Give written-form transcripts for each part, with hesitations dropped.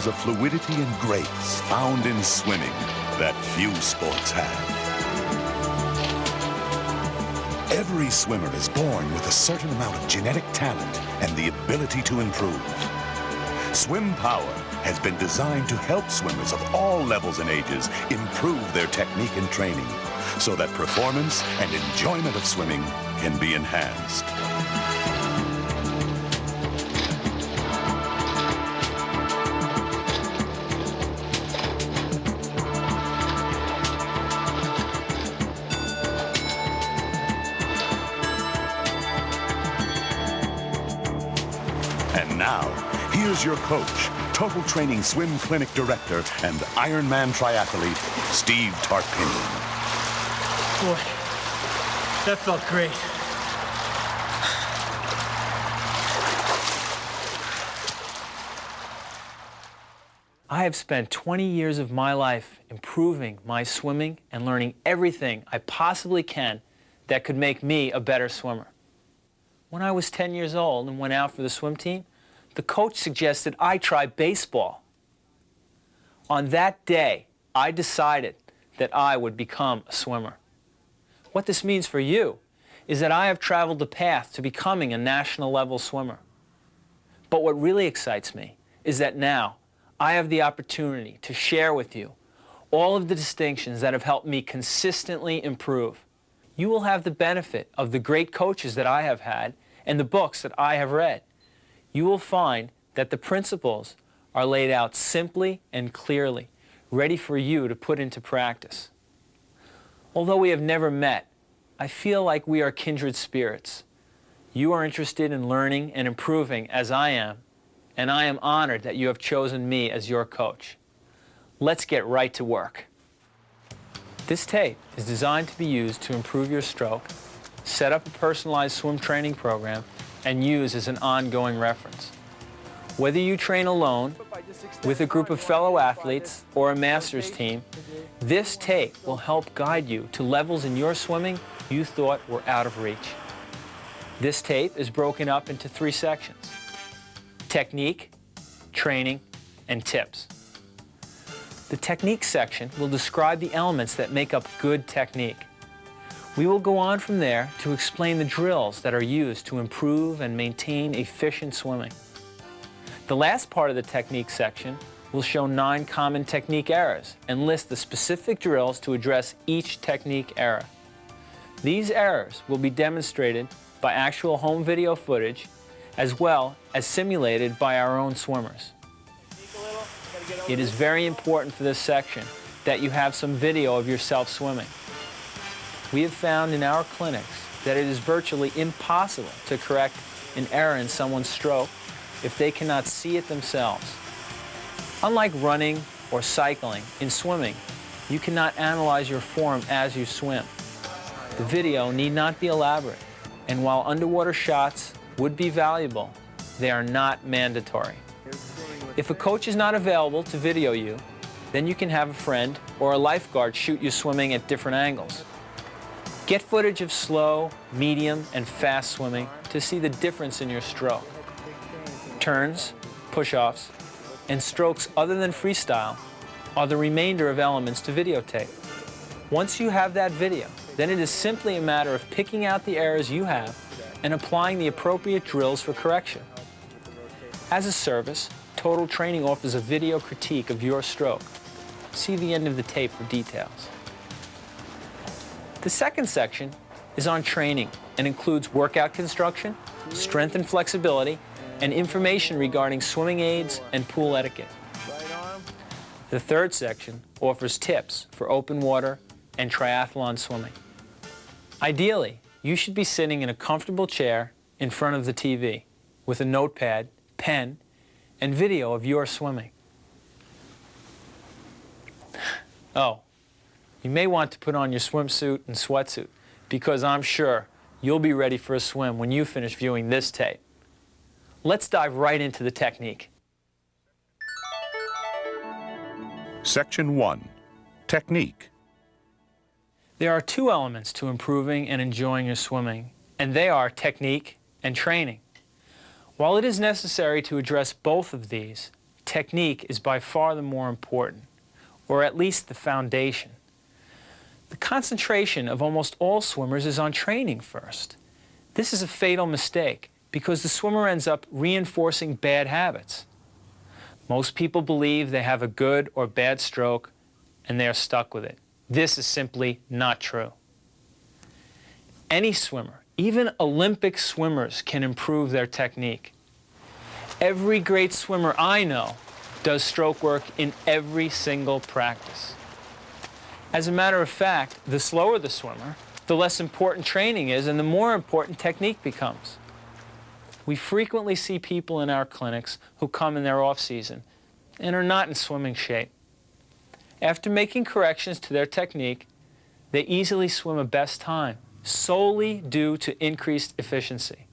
levels of fluidity and grace found in swimming that few sports have. Every swimmer is born with a certain amount of genetic talent and the ability to improve. Swim Power has been designed to help swimmers of all levels and ages improve their technique and training so that performance and enjoyment of swimming can be enhanced. And now, here's your coach, Total Training Swim Clinic Director and Ironman triathlete, Steve Tarpinian. Boy, that felt great. I have spent 20 years of my life improving my swimming and learning everything I possibly can that could make me a better swimmer. When I was 10 years old and went out for the swim team, the coach suggested I try baseball. On that day, I decided that I would become a swimmer. What this means for you is that I have traveled the path to becoming a national level swimmer. But what really excites me is that now I have the opportunity to share with you all of the distinctions that have helped me consistently improve. You will have the benefit of the great coaches that I have had and the books that I have read. You will find that the principles are laid out simply and clearly, ready for you to put into practice. Although we have never met, I feel like we are kindred spirits. You are interested in learning and improving as I am, and I am honored that you have chosen me as your coach. Let's get right to work. This tape is designed to be used to improve your stroke, set up a personalized swim training program, and use as an ongoing reference. Whether you train alone, with a group of fellow athletes, or a master's team, this tape will help guide you to levels in your swimming you thought were out of reach. This tape is broken up into 3 sections: technique, training, and tips. The technique section will describe the elements that make up good technique. We will go on from there to explain the drills that are used to improve and maintain efficient swimming. The last part of the technique section will show 9 common technique errors and list the specific drills to address each technique error. These errors will be demonstrated by actual home video footage as well as simulated by our own swimmers. It is very important for this section that you have some video of yourself swimming. We have found in our clinics that it is virtually impossible to correct an error in someone's stroke if they cannot see it themselves. Unlike running or cycling, in swimming, you cannot analyze your form as you swim. The video need not be elaborate, and while underwater shots would be valuable, they are not mandatory. If a coach is not available to video you, then you can have a friend or a lifeguard shoot you swimming at different angles. Get footage of slow, medium, and fast swimming to see the difference in your stroke. Turns, push-offs, and strokes other than freestyle are the remainder of elements to videotape. Once you have that video, then it is simply a matter of picking out the errors you have and applying the appropriate drills for correction. As a service, Total Training offers a video critique of your stroke. See the end of the tape for details. The second section is on training and includes workout construction, strength and flexibility, and information regarding swimming aids and pool etiquette. The third section offers tips for open water and triathlon swimming. Ideally, you should be sitting in a comfortable chair in front of the TV with a notepad, pen, and video of your swimming. Oh, you may want to put on your swimsuit and sweatsuit because I'm sure you'll be ready for a swim when you finish viewing this tape. Let's dive right into the technique. Section 1, Technique. There are 2 elements to improving and enjoying your swimming, and they are technique and training. While it is necessary to address both of these, technique is by far the more important, or at least the foundation. The concentration of almost all swimmers is on training first. This is a fatal mistake because the swimmer ends up reinforcing bad habits. Most people believe they have a good or bad stroke and they are stuck with it. This is simply not true. Any swimmer, even Olympic swimmers, can improve their technique. Every great swimmer I know does stroke work in every single practice. As a matter of fact, the slower the swimmer, the less important training is and the more important technique becomes. We frequently see people in our clinics who come in their off-season and are not in swimming shape. After making corrections to their technique, they easily swim a best time, solely due to increased efficiency.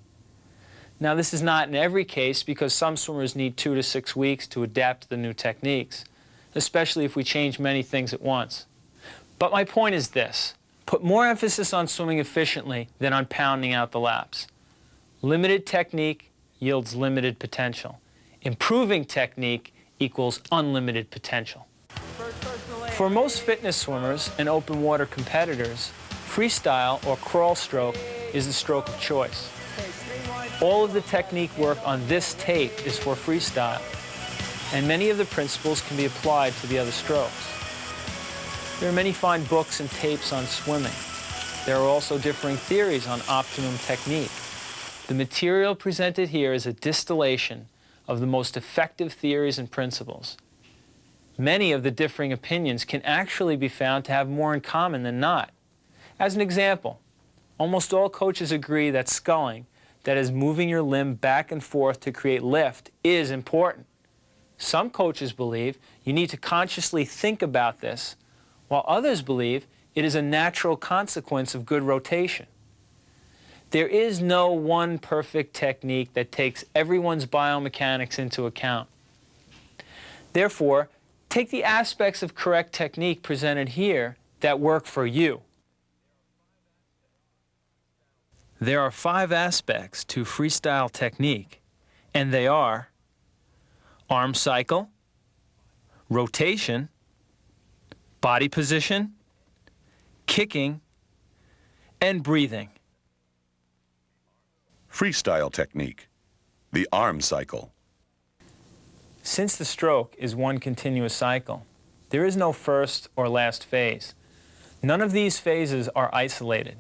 Now, this is not in every case because some swimmers need 2 to 6 weeks to adapt to the new techniques, especially if we change many things at once. But my point is this: put more emphasis on swimming efficiently than on pounding out the laps. Limited technique yields limited potential. Improving technique equals unlimited potential. For most fitness swimmers and open water competitors, freestyle or crawl stroke is the stroke of choice. All of the technique work on this tape is for freestyle, and many of the principles can be applied to the other strokes. There are many fine books and tapes on swimming. There are also differing theories on optimum technique. The material presented here is a distillation of the most effective theories and principles. Many of the differing opinions can actually be found to have more in common than not. As an example, almost all coaches agree that sculling, that is moving your limb back and forth to create lift, is important. Some coaches believe you need to consciously think about this, while others believe it is a natural consequence of good rotation. There is no one perfect technique that takes everyone's biomechanics into account. Therefore, take the aspects of correct technique presented here that work for you. There are 5 aspects to freestyle technique, and they are arm cycle, rotation, body position, kicking, and breathing. Freestyle technique, the arm cycle. Since the stroke is one continuous cycle, there is no first or last phase. None of these phases are isolated.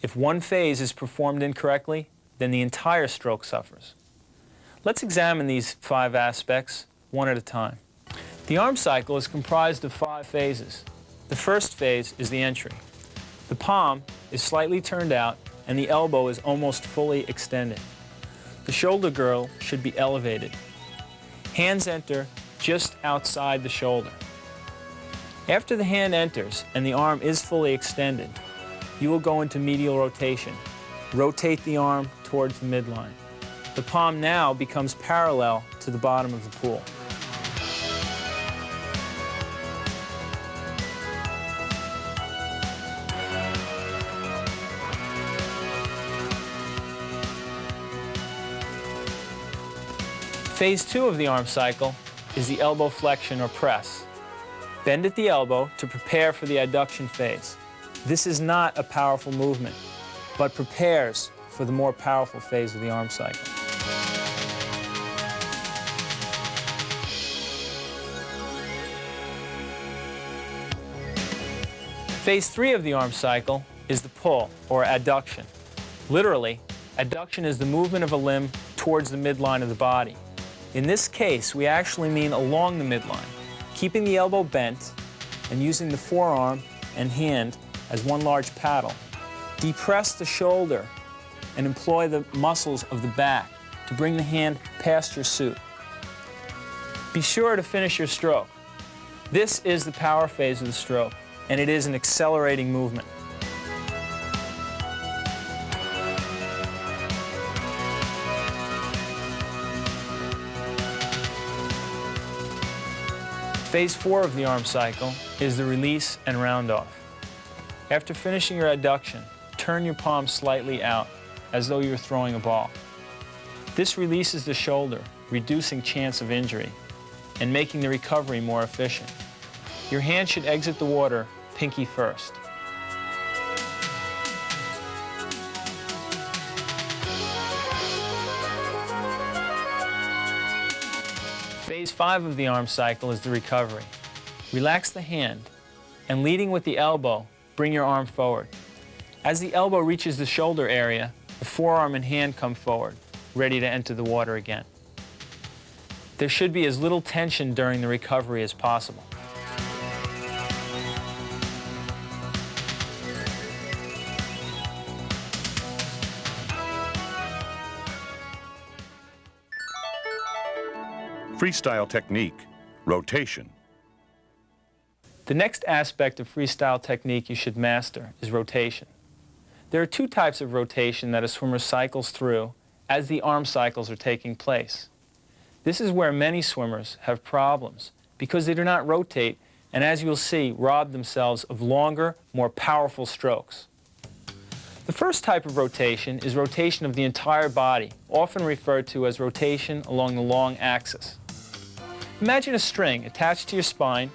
If one phase is performed incorrectly, then the entire stroke suffers. Let's examine these 5 aspects one at a time. The arm cycle is comprised of 5 phases. The first phase is the entry. The palm is slightly turned out and the elbow is almost fully extended. The shoulder girdle should be elevated. Hands enter just outside the shoulder. After the hand enters and the arm is fully extended, you will go into medial rotation. Rotate the arm towards the midline. The palm now becomes parallel to the bottom of the pool. Phase 2 of the arm cycle is the elbow flexion or press. Bend at the elbow to prepare for the adduction phase. This is not a powerful movement, but prepares for the more powerful phase of the arm cycle. Phase 3 of the arm cycle is the pull, or adduction. Literally, adduction is the movement of a limb towards the midline of the body. In this case, we actually mean along the midline, keeping the elbow bent and using the forearm and hand as one large paddle. Depress the shoulder and employ the muscles of the back to bring the hand past your suit. Be sure to finish your stroke. This is the power phase of the stroke, and it is an accelerating movement. Phase 4 of the arm cycle is the release and round off. After finishing your adduction, turn your palm slightly out as though you're throwing a ball. This releases the shoulder, reducing chance of injury. and making the recovery more efficient. Your hand should exit the water pinky first. Phase 5 of the arm cycle is the recovery. Relax the hand, and leading with the elbow, bring your arm forward. As the elbow reaches the shoulder area, the forearm and hand come forward, ready to enter the water again. There should be as little tension during the recovery as possible. Freestyle technique, rotation. The next aspect of freestyle technique you should master is rotation. There are two types of rotation that a swimmer cycles through as the arm cycles are taking place. This is where many swimmers have problems because they do not rotate and, as you'll see, rob themselves of longer, more powerful strokes. The first type of rotation is rotation of the entire body, often referred to as rotation along the long axis. Imagine a string attached to your spine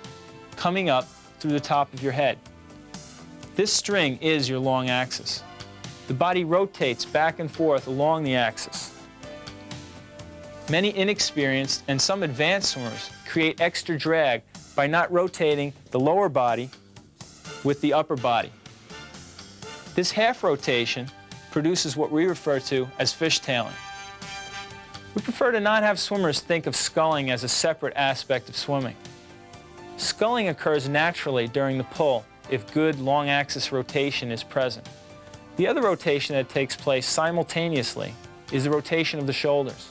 coming up through the top of your head. This string is your long axis. The body rotates back and forth along the axis. Many inexperienced and some advanced swimmers create extra drag by not rotating the lower body with the upper body. This half rotation produces what we refer to as fishtailing. We prefer to not have swimmers think of sculling as a separate aspect of swimming. Sculling occurs naturally during the pull if good long axis rotation is present. The other rotation that takes place simultaneously is the rotation of the shoulders.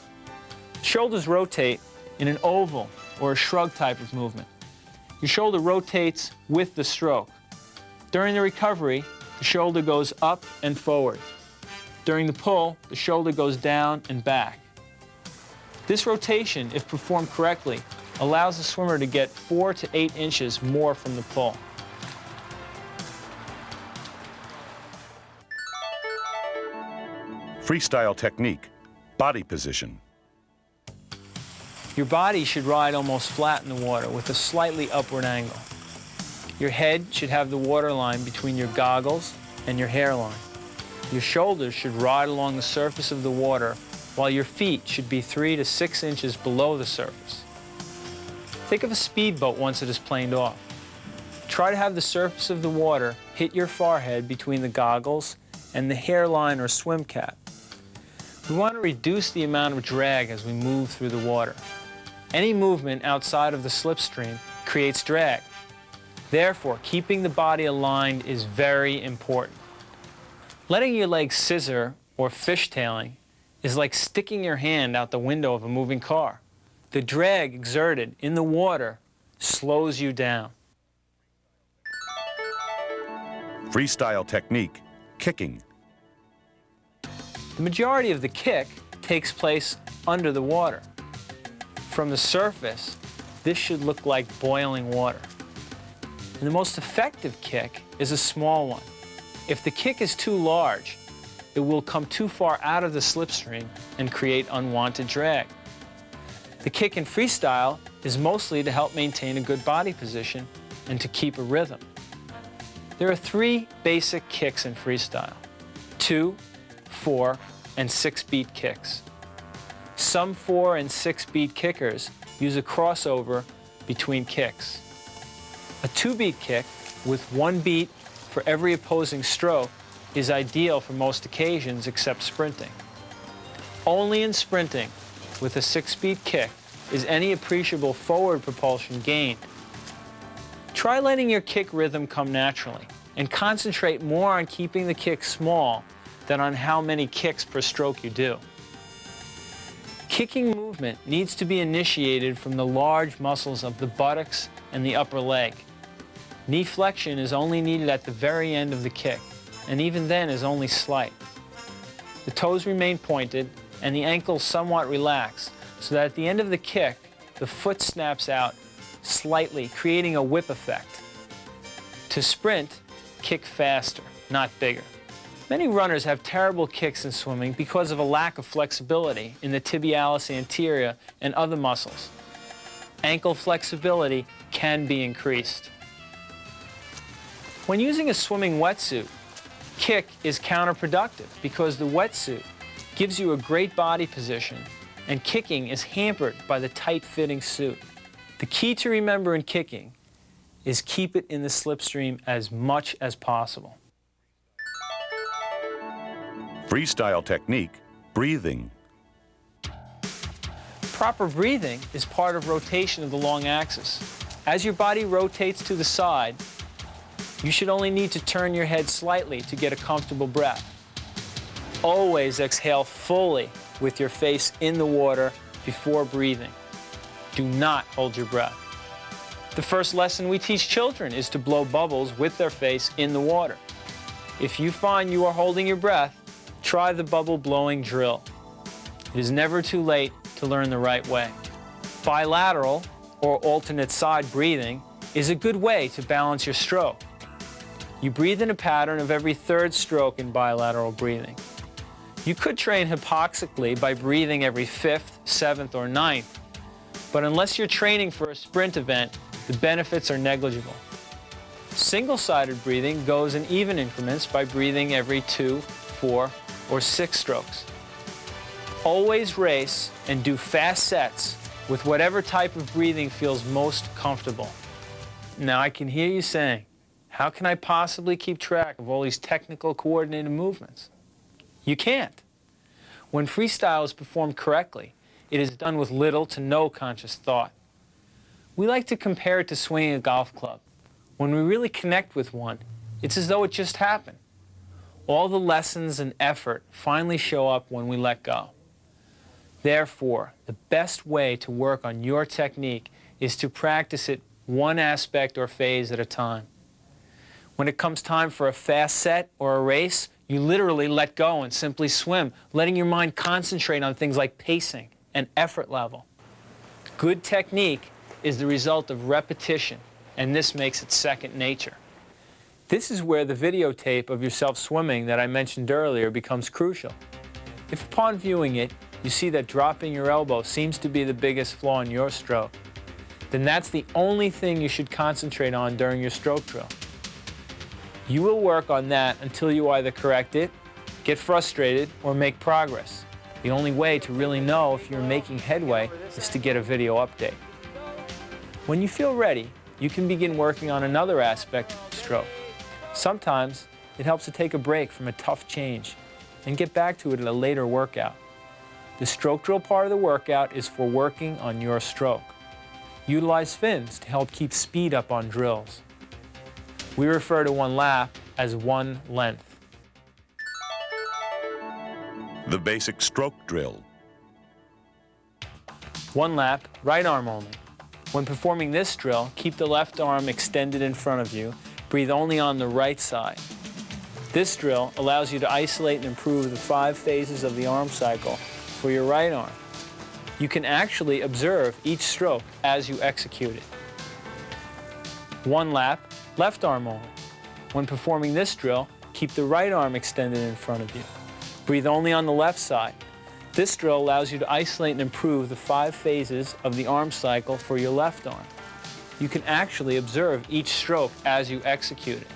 Shoulders rotate in an oval or a shrug type of movement. Your shoulder rotates with the stroke. During the recovery, the shoulder goes up and forward. During the pull, the shoulder goes down and back. This rotation, if performed correctly, allows the swimmer to get 4 to 8 inches more from the pull. Freestyle technique, body position. Your body should ride almost flat in the water with a slightly upward angle. Your head should have the water line between your goggles and your hairline. Your shoulders should ride along the surface of the water, while your feet should be 3 to 6 inches below the surface. Think of a speedboat once it is planed off. Try to have the surface of the water hit your forehead between the goggles and the hairline or swim cap. We want to reduce the amount of drag as we move through the water. Any movement outside of the slipstream creates drag. Therefore, keeping the body aligned is very important. Letting your legs scissor or fishtailing is like sticking your hand out the window of a moving car. The drag exerted in the water slows you down. Freestyle technique, kicking. The majority of the kick takes place under the water. From the surface, this should look like boiling water. And the most effective kick is a small one. If the kick is too large, it will come too far out of the slipstream and create unwanted drag. The kick in freestyle is mostly to help maintain a good body position and to keep a rhythm. There are 3 basic kicks in freestyle: 2, 4, and 6-beat kicks. Some 4 and 6-beat kickers use a crossover between kicks. A 2-beat kick with 1 beat for every opposing stroke is ideal for most occasions except sprinting. Only in sprinting with a 6-beat kick is any appreciable forward propulsion gained. Try letting your kick rhythm come naturally and concentrate more on keeping the kick small than on how many kicks per stroke you do. Kicking movement needs to be initiated from the large muscles of the buttocks and the upper leg. Knee flexion is only needed at the very end of the kick, and even then is only slight. The toes remain pointed and the ankles somewhat relaxed, so that at the end of the kick, the foot snaps out slightly, creating a whip effect. To sprint, kick faster, not bigger. Many runners have terrible kicks in swimming because of a lack of flexibility in the tibialis anterior and other muscles. ankle flexibility can be increased. When using a swimming wetsuit, kick is counterproductive because the wetsuit gives you a great body position and kicking is hampered by the tight-fitting suit. The key to remember in kicking is keep it in the slipstream as much as possible. Freestyle technique, breathing. Proper breathing is part of rotation of the long axis. As your body rotates to the side, you should only need to turn your head slightly to get a comfortable breath. Always exhale fully with your face in the water before breathing. Do not hold your breath. The first lesson we teach children is to blow bubbles with their face in the water. If you find you are holding your breath, try the bubble blowing drill. It is never too late to learn the right way. Bilateral or alternate side breathing is a good way to balance your stroke. You breathe in a pattern of every third stroke in bilateral breathing. You could train hypoxically by breathing every fifth, seventh, or ninth, but unless you're training for a sprint event, the benefits are negligible. Single-sided breathing goes in even increments by breathing every 2, 4, or 6 strokes. Always race and do fast sets with whatever type of breathing feels most comfortable. Now I can hear you saying, how can I possibly keep track of all these technical coordinated movements? You can't. When freestyle is performed correctly, it is done with little to no conscious thought. We like to compare it to swinging a golf club. When we really connect with one, it's as though it just happened. All the lessons and effort finally show up when we let go. Therefore, the best way to work on your technique is to practice it one aspect or phase at a time. When it comes time for a fast set or a race, you literally let go and simply swim, letting your mind concentrate on things like pacing and effort level. Good technique is the result of repetition, and this makes it second nature. This is where the videotape of yourself swimming that I mentioned earlier becomes crucial. If upon viewing it, you see that dropping your elbow seems to be the biggest flaw in your stroke, then that's the only thing you should concentrate on during your stroke drill. You will work on that until you either correct it, get frustrated, or make progress. The only way to really know if you're making headway is to get a video update. When you feel ready, you can begin working on another aspect of the stroke. Sometimes it helps to take a break from a tough change and get back to it at a later workout. The stroke drill part of the workout is for working on your stroke. Utilize fins to help keep speed up on drills. We refer to one lap as one length. The basic stroke drill. One lap, right arm only. When performing this drill, keep the left arm extended in front of you. Breathe only on the right side. This drill allows you to isolate and improve the 5 phases of the arm cycle for your right arm. You can actually observe each stroke as you execute it. One lap, left arm only. When performing this drill, keep the right arm extended in front of you. Breathe only on the left side. This drill allows you to isolate and improve the 5 phases of the arm cycle for your left arm. You can actually observe each stroke as you execute it.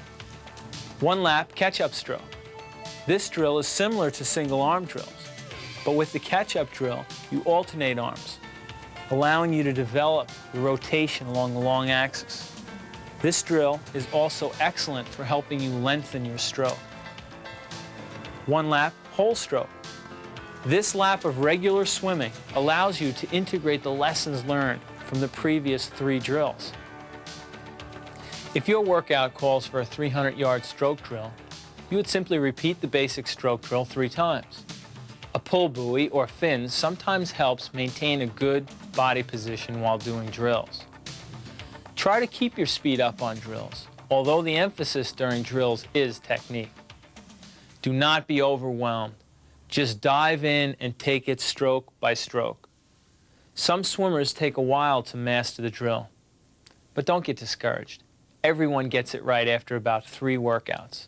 One lap, catch-up stroke. This drill is similar to single arm drills, but with the catch-up drill, you alternate arms, allowing you to develop the rotation along the long axis. This drill is also excellent for helping you lengthen your stroke. One lap, whole stroke. This lap of regular swimming allows you to integrate the lessons learned from the previous 3 drills. If your workout calls for a 300-yard stroke drill, you would simply repeat the basic stroke drill 3 times. A pull buoy or fin sometimes helps maintain a good body position while doing drills. Try to keep your speed up on drills, although the emphasis during drills is technique. Do not be overwhelmed. Just dive in and take it stroke by stroke. Some swimmers take a while to master the drill, but don't get discouraged. Everyone gets it right after about 3 workouts.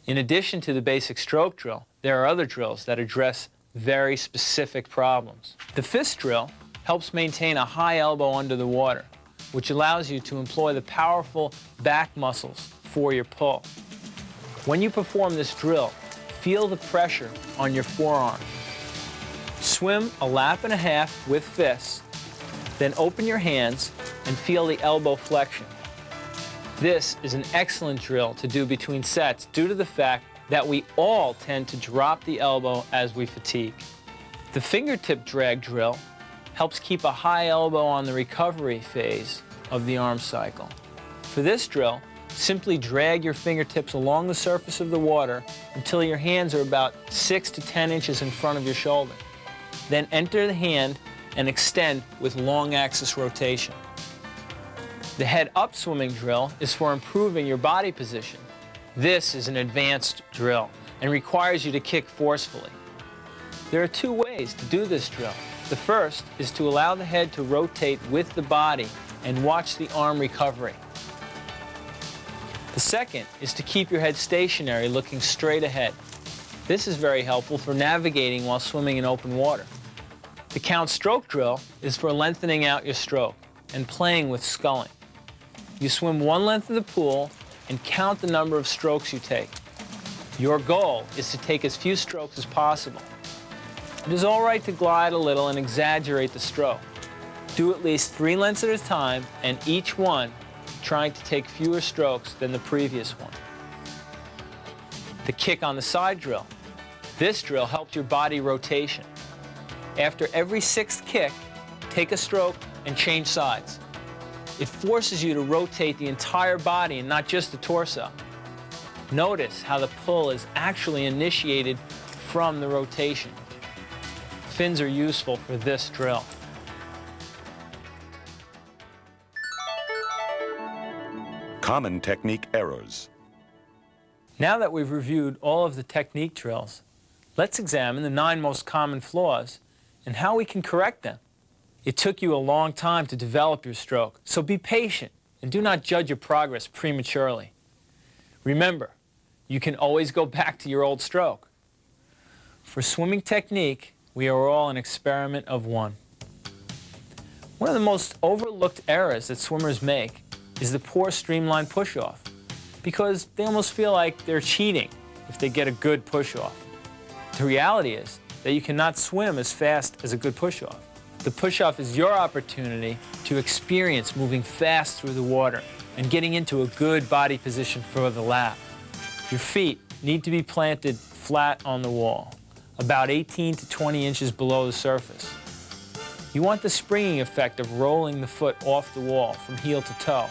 In addition to the basic stroke drill, there are other drills that address very specific problems. The fist drill helps maintain a high elbow under the water, which allows you to employ the powerful back muscles for your pull. When you perform this drill, feel the pressure on your forearm. Swim a lap and a half with fists, then open your hands and feel the elbow flexion. This is an excellent drill to do between sets due to the fact that we all tend to drop the elbow as we fatigue. The fingertip drag drill helps keep a high elbow on the recovery phase of the arm cycle. For this drill, simply drag your fingertips along the surface of the water until your hands are about 6 to 10 inches in front of your shoulder. Then enter the hand and extend with long axis rotation. The head-up swimming drill is for improving your body position. This is an advanced drill and requires you to kick forcefully. There are two ways to do this drill. The first is to allow the head to rotate with the body and watch the arm recovery. The second is to keep your head stationary, looking straight ahead. This is very helpful for navigating while swimming in open water. The count stroke drill is for lengthening out your stroke and playing with sculling. You swim one length of the pool and count the number of strokes you take. Your goal is to take as few strokes as possible. It is all right to glide a little and exaggerate the stroke. Do at least 3 lengths at a time, and each one trying to take fewer strokes than the previous one. The kick on the side drill. This drill helps your body rotation. After every 6th kick, take a stroke and change sides. It forces you to rotate the entire body and not just the torso. Notice how the pull is actually initiated from the rotation. Fins are useful for this drill. Common technique errors. Now that we've reviewed all of the technique drills, let's examine the 9 most common flaws and how we can correct them. It took you a long time to develop your stroke, so be patient and do not judge your progress prematurely. Remember, you can always go back to your old stroke. For swimming technique, we are all an experiment of one. One of the most overlooked errors that swimmers make is the poor streamline push-off, because they almost feel like they're cheating if they get a good push-off. The reality is that you cannot swim as fast as a good push-off. The push-off is your opportunity to experience moving fast through the water and getting into a good body position for the lap. Your feet need to be planted flat on the wall, about 18 to 20 inches below the surface. You want the springing effect of rolling the foot off the wall from heel to toe.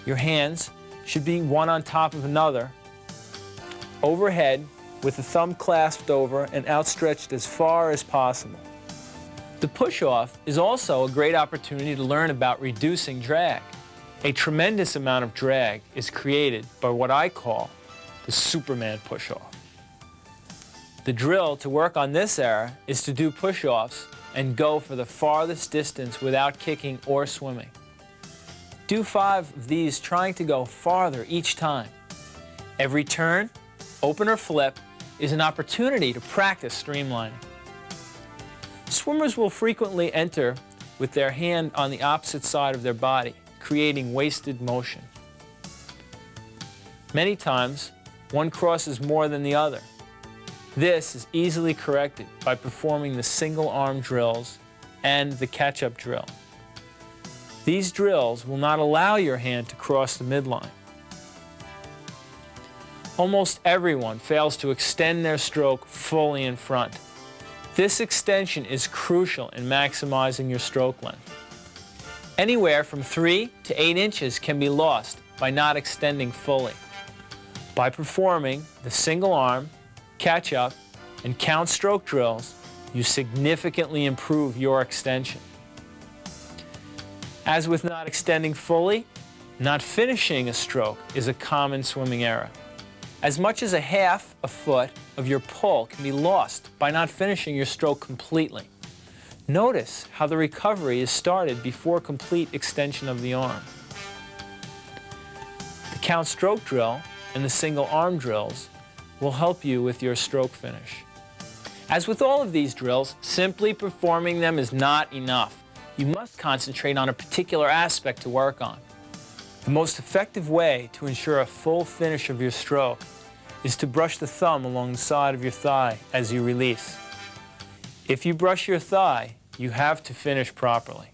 Your hands should be one on top of another, overhead, with the thumb clasped over and outstretched as far as possible. The push-off is also a great opportunity to learn about reducing drag. A tremendous amount of drag is created by what I call the Superman push-off. The drill to work on this error is to do push-offs and go for the farthest distance without kicking or swimming. Do 5 of these trying to go farther each time. Every turn, open or flip, is an opportunity to practice streamlining. Swimmers will frequently enter with their hand on the opposite side of their body, creating wasted motion. Many times, one crosses more than the other. This is easily corrected by performing the single arm drills and the catch-up drill. These drills will not allow your hand to cross the midline. Almost everyone fails to extend their stroke fully in front. This extension is crucial in maximizing your stroke length. Anywhere from 3 to 8 inches can be lost by not extending fully. By performing the single arm, catch-up, and count stroke drills, you significantly improve your extension. As with not extending fully, not finishing a stroke is a common swimming error. As much as a half a foot of your pull can be lost by not finishing your stroke completely. Notice how the recovery is started before complete extension of the arm. The count stroke drill and the single arm drills will help you with your stroke finish. As with all of these drills, simply performing them is not enough. You must concentrate on a particular aspect to work on. The most effective way to ensure a full finish of your stroke is to brush the thumb along the side of your thigh as you release. If you brush your thigh, you have to finish properly.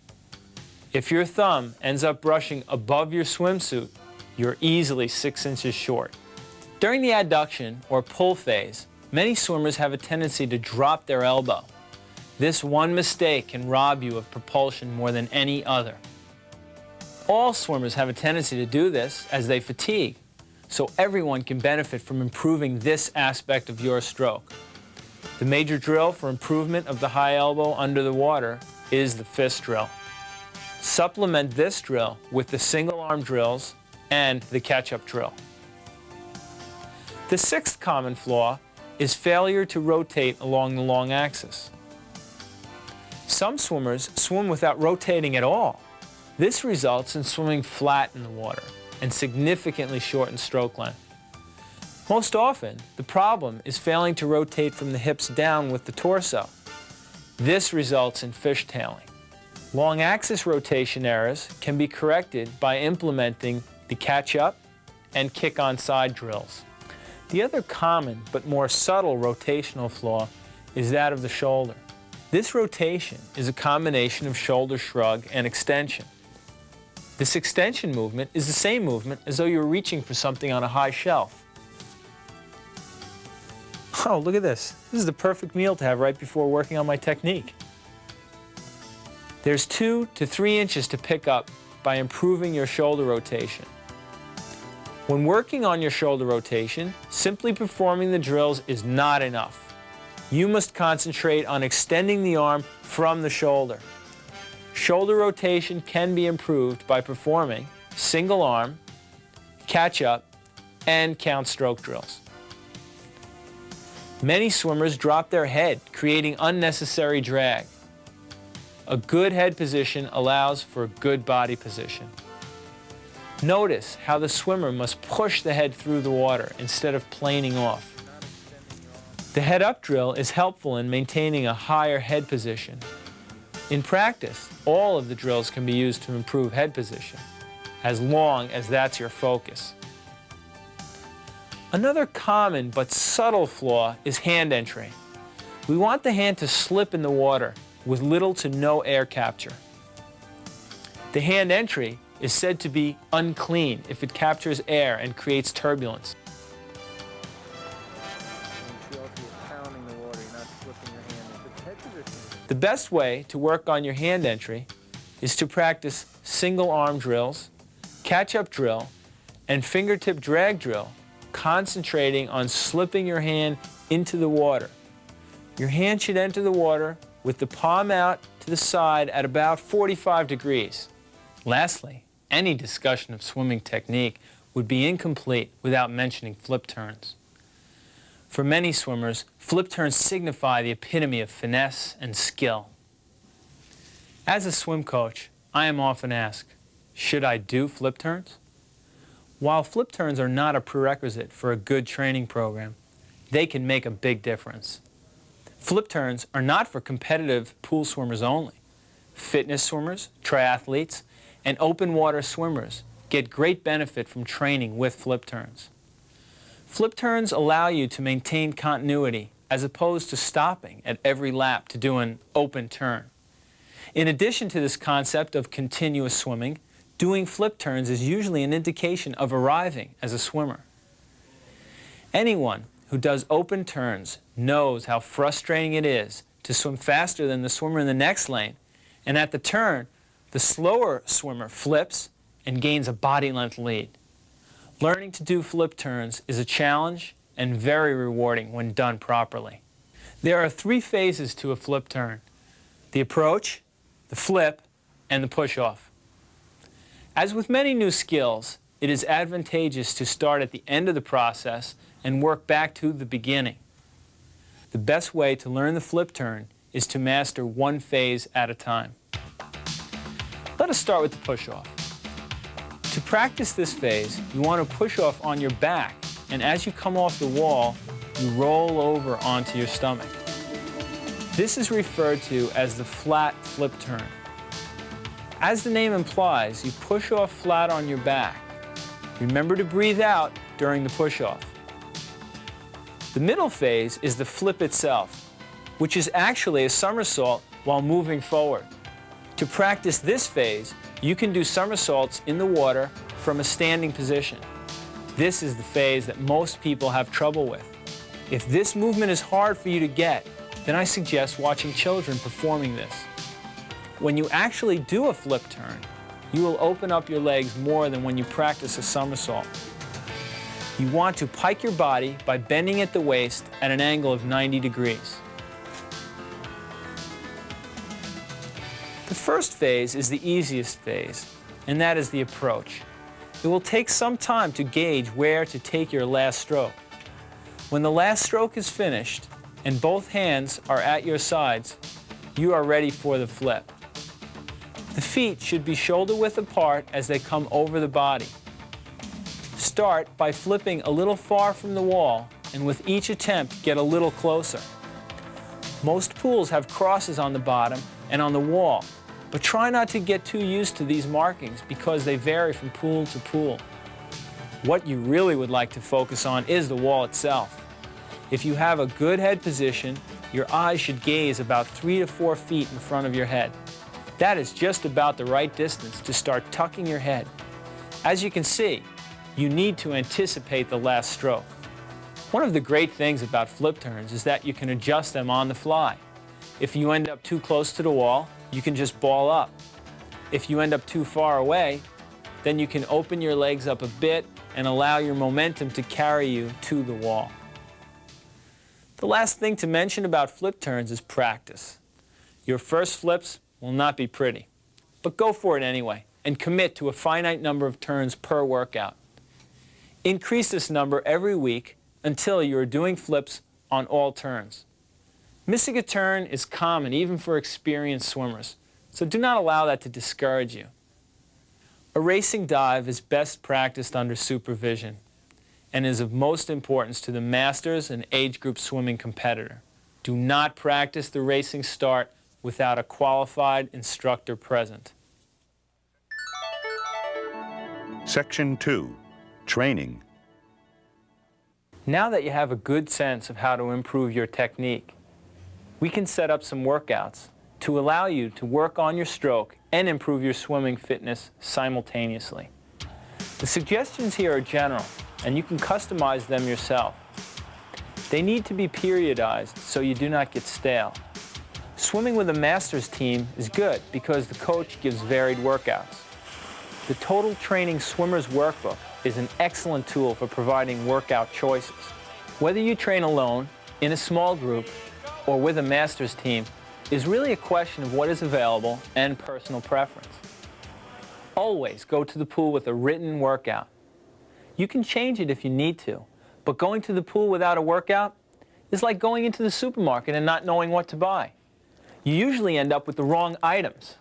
If your thumb ends up brushing above your swimsuit, you're easily 6 inches short. During the adduction or pull phase, many swimmers have a tendency to drop their elbow. This one mistake can rob you of propulsion more than any other. All swimmers have a tendency to do this as they fatigue, so everyone can benefit from improving this aspect of your stroke. The major drill for improvement of the high elbow under the water is the fist drill. Supplement this drill with the single arm drills and the catch-up drill. The sixth common flaw is failure to rotate along the long axis. Some swimmers swim without rotating at all. This results in swimming flat in the water and significantly shortens stroke length. Most often, the problem is failing to rotate from the hips down with the torso. This results in fishtailing. Long axis rotation errors can be corrected by implementing the catch-up and kick-on-side drills. The other common but more subtle rotational flaw is that of the shoulder. This rotation is a combination of shoulder shrug and extension. This extension movement is the same movement as though you were reaching for something on a high shelf. Oh, look at this. This is the perfect meal to have right before working on my technique. There's 2 to 3 inches to pick up by improving your shoulder rotation. When working on your shoulder rotation, simply performing the drills is not enough. You must concentrate on extending the arm from the shoulder. Shoulder rotation can be improved by performing single arm, catch-up, and count stroke drills. Many swimmers drop their head, creating unnecessary drag. A good head position allows for a good body position. Notice how the swimmer must push the head through the water instead of planing off. The head-up drill is helpful in maintaining a higher head position. In practice, all of the drills can be used to improve head position, as long as that's your focus. Another common but subtle flaw is hand entry. We want the hand to slip in the water with little to no air capture. The hand entry is said to be unclean if it captures air and creates turbulence. The best way to work on your hand entry is to practice single arm drills, catch-up drill, and fingertip drag drill, concentrating on slipping your hand into the water. Your hand should enter the water with the palm out to the side at about 45 degrees. Lastly, any discussion of swimming technique would be incomplete without mentioning flip turns. For many swimmers, flip turns signify the epitome of finesse and skill. As a swim coach, I am often asked, should I do flip turns? While flip turns are not a prerequisite for a good training program, they can make a big difference. Flip turns are not for competitive pool swimmers only. Fitness swimmers, triathletes, and open water swimmers get great benefit from training with flip turns. Flip turns allow you to maintain continuity as opposed to stopping at every lap to do an open turn. In addition to this concept of continuous swimming, doing flip turns is usually an indication of arriving as a swimmer. Anyone who does open turns knows how frustrating it is to swim faster than the swimmer in the next lane, and at the turn, the slower swimmer flips and gains a body length lead. Learning to do flip turns is a challenge and very rewarding when done properly. There are 3 phases to a flip turn: the approach, the flip, and the push-off. As with many new skills, it is advantageous to start at the end of the process and work back to the beginning. The best way to learn the flip turn is to master one phase at a time. Let us start with the push-off. To practice this phase, you want to push off on your back, and as you come off the wall, you roll over onto your stomach. This is referred to as the flat flip turn. As the name implies, you push off flat on your back. Remember to breathe out during the push-off. The middle phase is the flip itself, which is actually a somersault while moving forward. To practice this phase, you can do somersaults in the water from a standing position. This is the phase that most people have trouble with. If this movement is hard for you to get, then I suggest watching children performing this. When you actually do a flip turn, you will open up your legs more than when you practice a somersault. You want to pike your body by bending at the waist at an angle of 90 degrees. The first phase is the easiest phase, and that is the approach. It will take some time to gauge where to take your last stroke. When the last stroke is finished and both hands are at your sides, you are ready for the flip. The feet should be shoulder-width apart as they come over the body. Start by flipping a little far from the wall, and with each attempt, get a little closer. Most pools have crosses on the bottom and on the wall, but try not to get too used to these markings because they vary from pool to pool. What you really would like to focus on is the wall itself. If you have a good head position, your eyes should gaze about 3 to 4 feet in front of your head. That is just about the right distance to start tucking your head. As you can see, you need to anticipate the last stroke. One of the great things about flip turns is that you can adjust them on the fly. If you end up too close to the wall, you can just ball up. If you end up too far away, then you can open your legs up a bit and allow your momentum to carry you to the wall. The last thing to mention about flip turns is practice. Your first flips will not be pretty, but go for it anyway and commit to a finite number of turns per workout. Increase this number every week until you are doing flips on all turns. Missing a turn is common even for experienced swimmers, so do not allow that to discourage you. A racing dive is best practiced under supervision and is of most importance to the masters and age group swimming competitor. Do not practice the racing start without a qualified instructor present. Section 2, Training. Now that you have a good sense of how to improve your technique, we can set up some workouts to allow you to work on your stroke and improve your swimming fitness simultaneously. The suggestions here are general, and you can customize them yourself. They need to be periodized so you do not get stale. Swimming with a master's team is good because the coach gives varied workouts. The Total Training Swimmer's Workbook is an excellent tool for providing workout choices. Whether you train alone, in a small group, or with a master's team is really a question of what is available and personal preference. Always go to the pool with a written workout. You can change it if you need to, but going to the pool without a workout is like going into the supermarket and not knowing what to buy. You usually end up with the wrong items.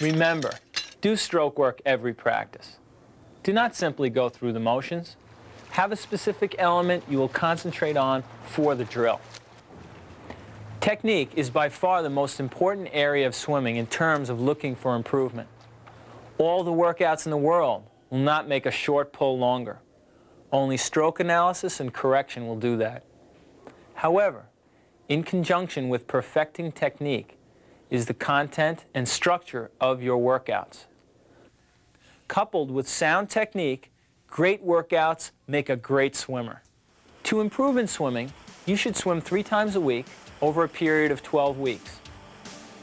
Remember, do stroke work every practice. Do not simply go through the motions. Have a specific element you will concentrate on for the drill. Technique is by far the most important area of swimming in terms of looking for improvement. All the workouts in the world will not make a short pull longer. Only stroke analysis and correction will do that. However, in conjunction with perfecting technique is the content and structure of your workouts. Coupled with sound technique, great workouts make a great swimmer. To improve in swimming, you should swim 3 times a week over a period of 12 weeks.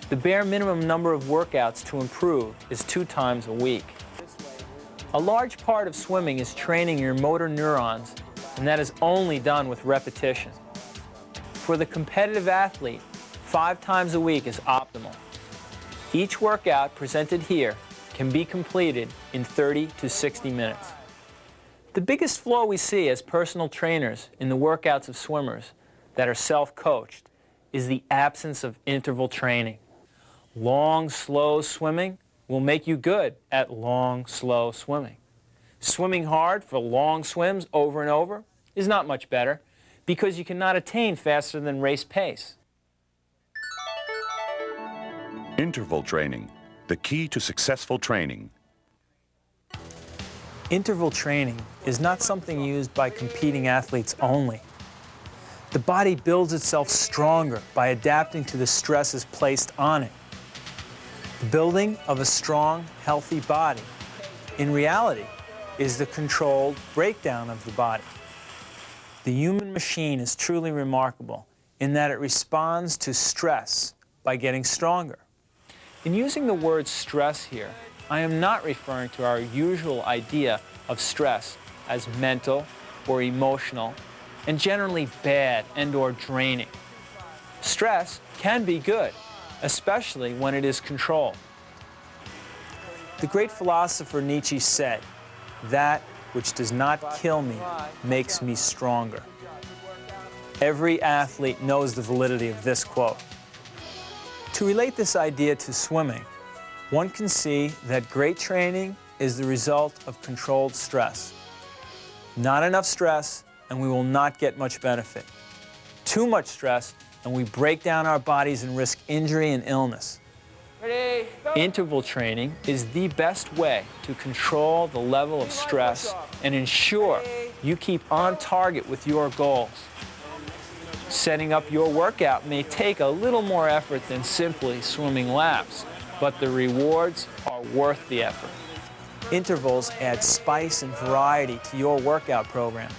The bare minimum number of workouts to improve is 2 times a week. A large part of swimming is training your motor neurons, and that is only done with repetition. For the competitive athlete, 5 times a week is optimal. Each workout presented here can be completed in 30 to 60 minutes. The biggest flaw we see as personal trainers in the workouts of swimmers that are self-coached is the absence of interval training. Long, slow swimming will make you good at long, slow swimming. Swimming hard for long swims over and over is not much better because you cannot attain faster than race pace. Interval training, the key to successful training. Interval training is not something used by competing athletes only. The body builds itself stronger by adapting to the stresses placed on it. The building of a strong, healthy body, in reality, is the controlled breakdown of the body. The human machine is truly remarkable in that it responds to stress by getting stronger. In using the word stress here, I am not referring to our usual idea of stress as mental or emotional and generally bad and/or draining. Stress can be good, especially when it is controlled. The great philosopher Nietzsche said, "That which does not kill me makes me stronger." Every athlete knows the validity of this quote. To relate this idea to swimming, one can see that great training is the result of controlled stress. Not enough stress, and we will not get much benefit. Too much stress, and we break down our bodies and risk injury and illness. Ready, go. Interval training is the best way to control the level of stress and ensure you keep on target with your goals. Setting up your workout may take a little more effort than simply swimming laps, but the rewards are worth the effort. Intervals add spice and variety to your workout program.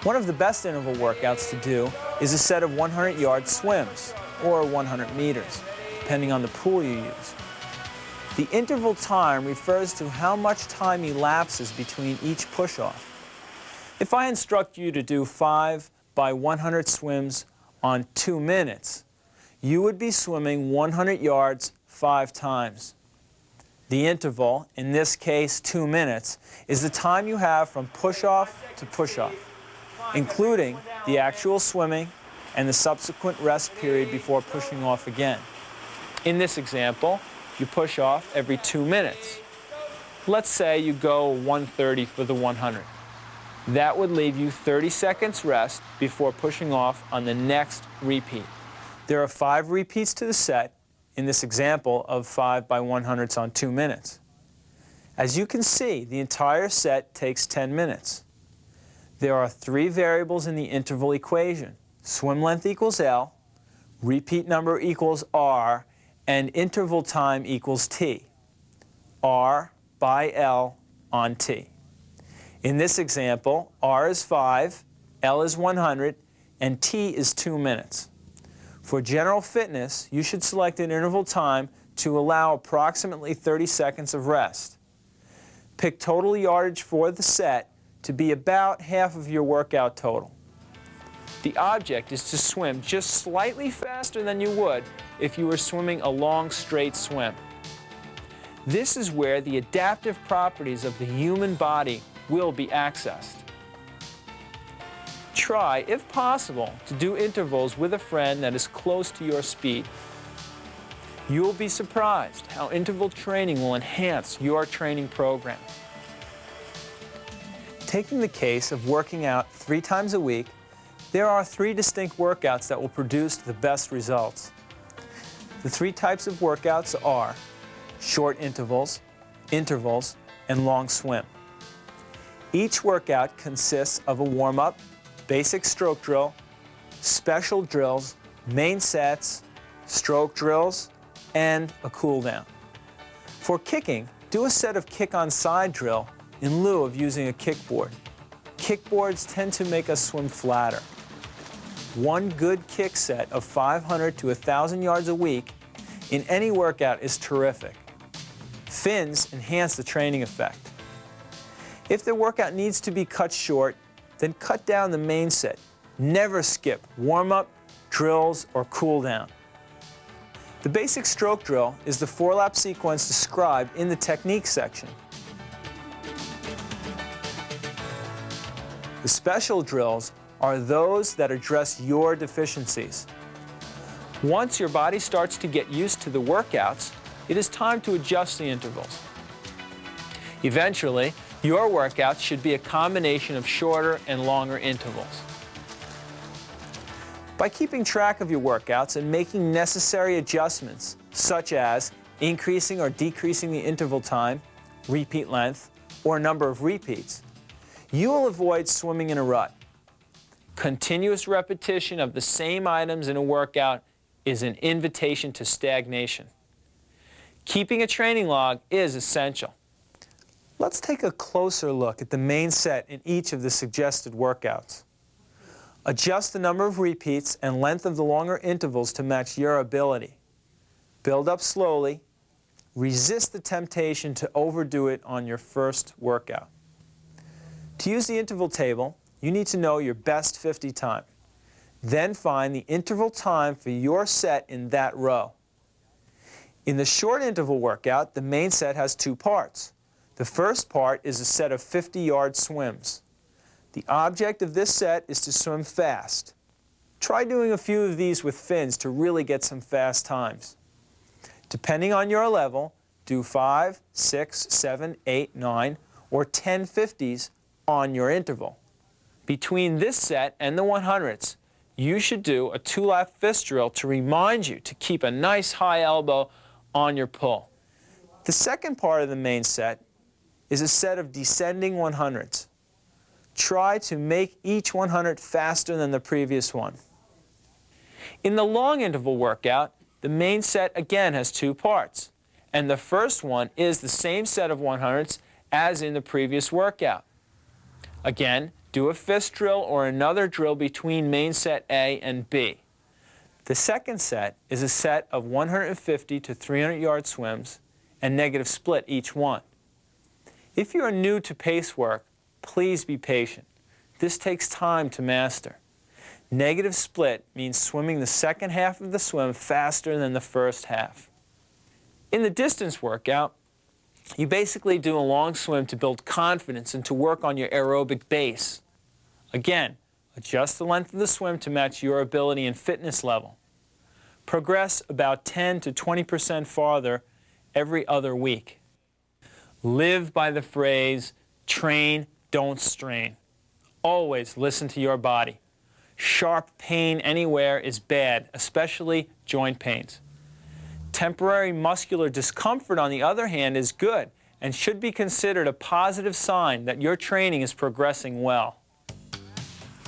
One of the best interval workouts to do is a set of 100-yard swims, or 100 meters, depending on the pool you use. The interval time refers to how much time elapses between each push-off. If I instruct you to do 5 by 100 swims on 2 minutes, you would be swimming 100 yards 5 times. The interval, in this case 2 minutes, is the time you have from push-off to push-off, including the actual swimming and the subsequent rest period before pushing off again. In this example, you push off every 2 minutes. Let's say you go 130 for the 100. That would leave you 30 seconds rest before pushing off on the next repeat. There are 5 repeats to the set, in this example of 5 by 100s on 2 minutes. As you can see, the entire set takes 10 minutes. There are 3 variables in the interval equation: swim length equals L, repeat number equals R, and interval time equals T. R by L on T. In this example, R is 5, L is 100, and T is 2 minutes. For general fitness, you should select an interval time to allow approximately 30 seconds of rest. Pick total yardage for the set to be about half of your workout total. The object is to swim just slightly faster than you would if you were swimming a long, straight swim. This is where the adaptive properties of the human body will be accessed. Try, if possible, to do intervals with a friend that is close to your speed. You will be surprised how interval training will enhance your training program. Taking the case of working out 3 times a week, there are 3 distinct workouts that will produce the best results. The 3 types of workouts are short intervals, and long swim. Each workout consists of a warm-up, basic stroke drill, special drills, main sets, stroke drills, and a cool down. For kicking, do a set of kick-on-side drill in lieu of using a kickboard. Kickboards tend to make us swim flatter. One good kick set of 500 to 1,000 yards a week in any workout is terrific. Fins enhance the training effect. If the workout needs to be cut short, then cut down the main set. Never skip warm-up, drills, or cool down. The basic stroke drill is the 4-lap sequence described in the technique section. The special drills are those that address your deficiencies. Once your body starts to get used to the workouts, it is time to adjust the intervals. Eventually, your workouts should be a combination of shorter and longer intervals. By keeping track of your workouts and making necessary adjustments, such as increasing or decreasing the interval time, repeat length, or number of repeats, you will avoid swimming in a rut. Continuous repetition of the same items in a workout is an invitation to stagnation. Keeping a training log is essential. Let's take a closer look at the main set in each of the suggested workouts. Adjust the number of repeats and length of the longer intervals to match your ability. Build up slowly. Resist the temptation to overdo it on your first workout. To use the interval table, you need to know your best 50 time. Then find the interval time for your set in that row. In the short interval workout, the main set has two parts. The first part is a set of 50-yard swims. The object of this set is to swim fast. Try doing a few of these with fins to really get some fast times. Depending on your level, do 5, 6, 7, 8, 9, or 10 50s on your interval. Between this set and the 100s, you should do a 2-lap fist drill to remind you to keep a nice high elbow on your pull. The second part of the main set is a set of descending 100s. Try to make each 100 faster than the previous one. In the long interval workout, the main set again has two parts, and the first one is the same set of 100s as in the previous workout. Again, do a fist drill or another drill between main set A and B. The second set is a set of 150 to 300-yard swims and negative split each one. If you are new to pace work, please be patient. This takes time to master. Negative split means swimming the second half of the swim faster than the first half. In the distance workout, you basically do a long swim to build confidence and to work on your aerobic base. Again, adjust the length of the swim to match your ability and fitness level. Progress about 10 to 20% farther every other week. Live by the phrase, train, don't strain. Always listen to your body. Sharp pain anywhere is bad, especially joint pains. Temporary muscular discomfort, on the other hand, is good and should be considered a positive sign that your training is progressing well.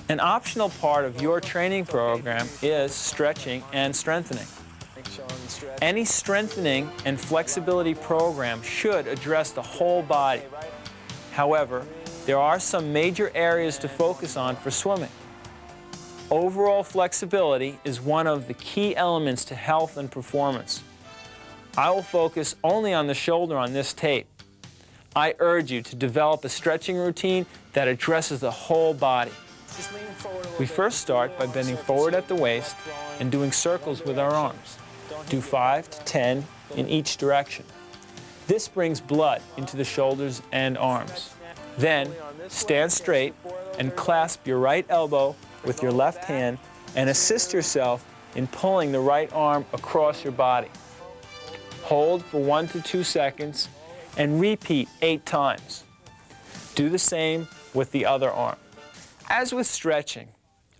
An optional part of your training program is stretching and strengthening. Any strengthening and flexibility program should address the whole body. However, there are some major areas to focus on for swimming. Overall flexibility is one of the key elements to health and performance. I will focus only on the shoulder on this tape. I urge you to develop a stretching routine that addresses the whole body. We first start by bending forward at the waist and doing circles with our arms. Do 5 to 10 in each direction. This brings blood into the shoulders and arms. Then, stand straight and clasp your right elbow with your left hand and assist yourself in pulling the right arm across your body. Hold for 1 to 2 seconds and repeat 8 times. Do the same with the other arm. As with stretching,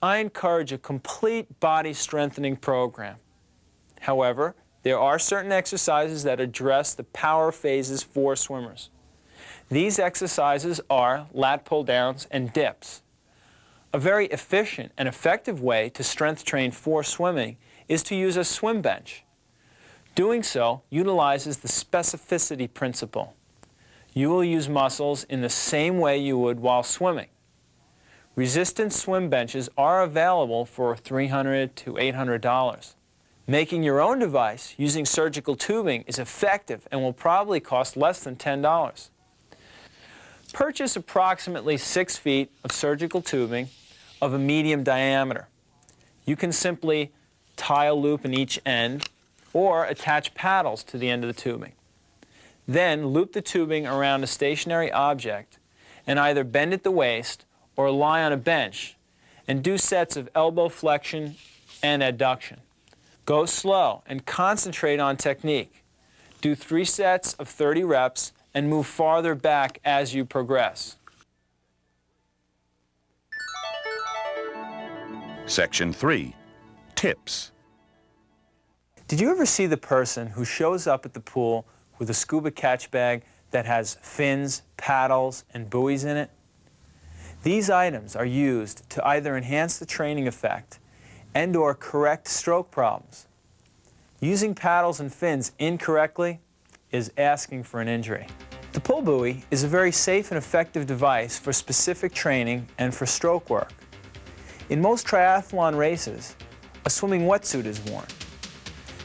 I encourage a complete body strengthening program. However, there are certain exercises that address the power phases for swimmers. These exercises are lat pull downs and dips. A very efficient and effective way to strength train for swimming is to use a swim bench. Doing so utilizes the specificity principle. You will use muscles in the same way you would while swimming. Resistance swim benches are available for $300 to $800. Making your own device using surgical tubing is effective and will probably cost less than $10. Purchase approximately 6 feet of surgical tubing of a medium diameter. You can simply tie a loop in each end or attach paddles to the end of the tubing. Then loop the tubing around a stationary object and either bend at the waist or lie on a bench and do sets of elbow flexion and adduction. Go slow and concentrate on technique. Do 3 sets of 30 reps and move farther back as you progress. Section 3. Tips. Did you ever see the person who shows up at the pool with a scuba catch bag that has fins, paddles, and buoys in it? These items are used to either enhance the training effect and/or correct stroke problems. Using paddles and fins incorrectly is asking for an injury. The pull buoy is a very safe and effective device for specific training and for stroke work. In most triathlon races, a swimming wetsuit is worn.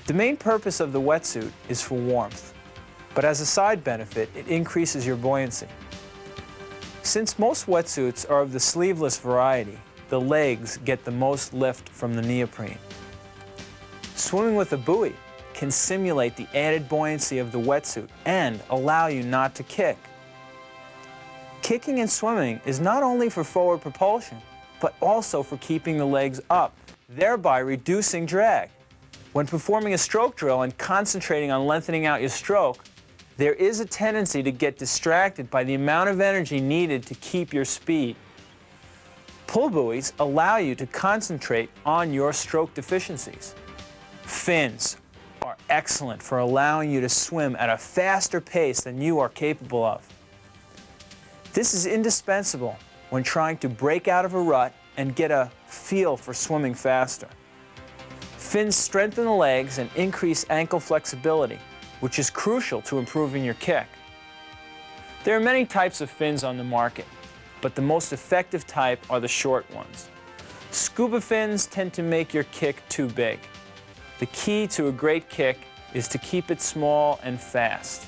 The main purpose of the wetsuit is for warmth, but as a side benefit, it increases your buoyancy. Since most wetsuits are of the sleeveless variety, the legs get the most lift from the neoprene. Swimming with a buoy can simulate the added buoyancy of the wetsuit and allow you not to kick. Kicking in swimming is not only for forward propulsion, but also for keeping the legs up, thereby reducing drag. When performing a stroke drill and concentrating on lengthening out your stroke, there is a tendency to get distracted by the amount of energy needed to keep your speed. Pull buoys allow you to concentrate on your stroke deficiencies. Fins are excellent for allowing you to swim at a faster pace than you are capable of. This is indispensable when trying to break out of a rut and get a feel for swimming faster. Fins strengthen the legs and increase ankle flexibility, which is crucial to improving your kick. There are many types of fins on the market, but the most effective type are the short ones. Scuba fins tend to make your kick too big. The key to a great kick is to keep it small and fast.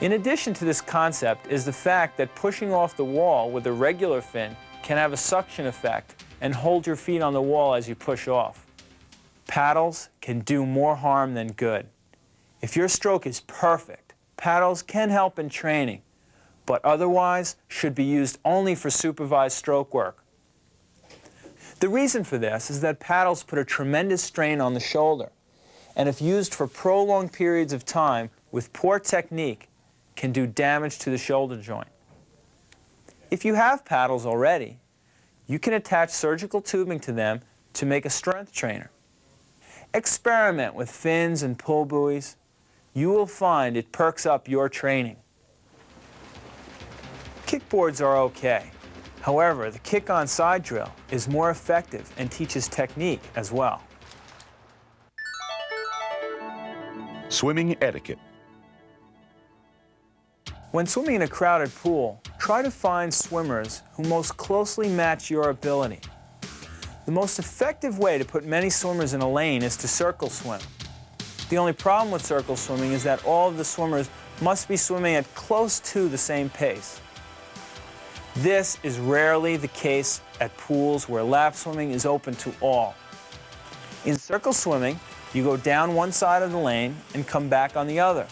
In addition to this concept is the fact that pushing off the wall with a regular fin can have a suction effect and hold your feet on the wall as you push off. Paddles can do more harm than good. If your stroke is perfect, paddles can help in training, but otherwise should be used only for supervised stroke work. The reason for this is that paddles put a tremendous strain on the shoulder, and if used for prolonged periods of time with poor technique, can do damage to the shoulder joint. If you have paddles already, you can attach surgical tubing to them to make a strength trainer. Experiment with fins and pull buoys. You will find it perks up your training. Kickboards are okay. However, the kick-on side drill is more effective and teaches technique as well. Swimming etiquette. When swimming in a crowded pool, try to find swimmers who most closely match your ability. The most effective way to put many swimmers in a lane is to circle swim. The only problem with circle swimming is that all of the swimmers must be swimming at close to the same pace. This is rarely the case at pools where lap swimming is open to all. In circle swimming, you go down one side of the lane and come back on the other.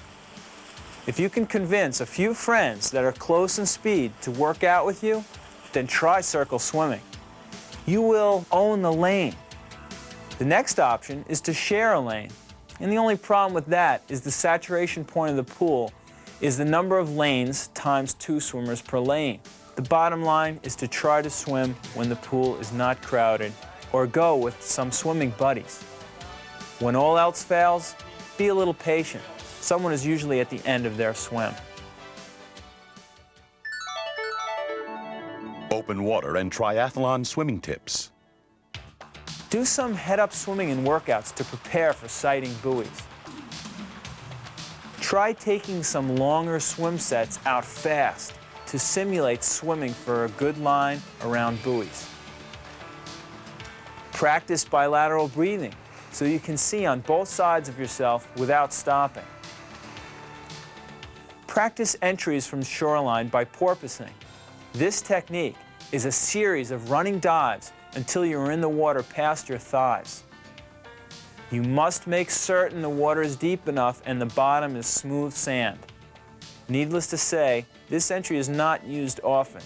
If you can convince a few friends that are close in speed to work out with you, then try circle swimming. You will own the lane. The next option is to share a lane. And the only problem with that is the saturation point of the pool is the number of lanes times 2 swimmers per lane. The bottom line is to try to swim when the pool is not crowded or go with some swimming buddies. When all else fails, be a little patient. Someone is usually at the end of their swim. Open water and triathlon swimming tips. Do some head-up swimming and workouts to prepare for sighting buoys. Try taking some longer swim sets out fast to simulate swimming for a good line around buoys. Practice bilateral breathing so you can see on both sides of yourself without stopping. Practice entries from shoreline by porpoising. This technique is a series of running dives until you are in the water past your thighs. You must make certain the water is deep enough and the bottom is smooth sand. Needless to say, this entry is not used often,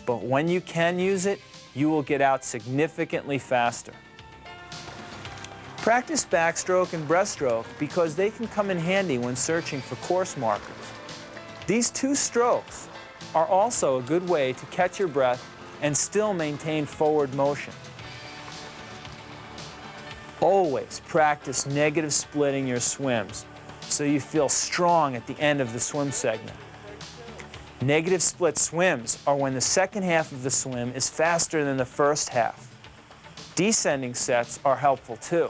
but when you can use it, you will get out significantly faster. Practice backstroke and breaststroke because they can come in handy when searching for course markers. These 2 strokes are also a good way to catch your breath and still maintain forward motion. Always practice negative splitting your swims so you feel strong at the end of the swim segment. Negative split swims are when the second half of the swim is faster than the first half. Descending sets are helpful too.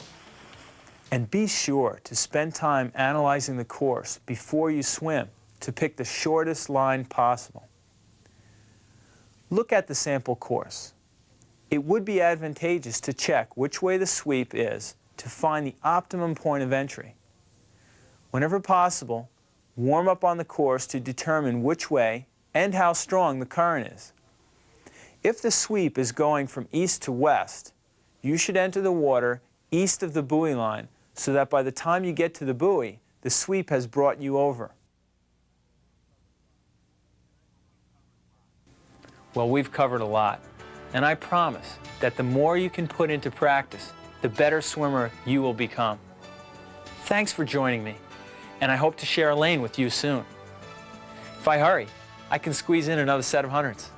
And be sure to spend time analyzing the course before you swim to pick the shortest line possible. Look at the sample course. It would be advantageous to check which way the sweep is to find the optimum point of entry. Whenever possible, warm up on the course to determine which way and how strong the current is. If the sweep is going from east to west, you should enter the water east of the buoy line so that by the time you get to the buoy, the sweep has brought you over. Well, we've covered a lot, and I promise that the more you can put into practice, the better swimmer you will become. Thanks for joining me, and I hope to share a lane with you soon. If I hurry, I can squeeze in another set of hundreds.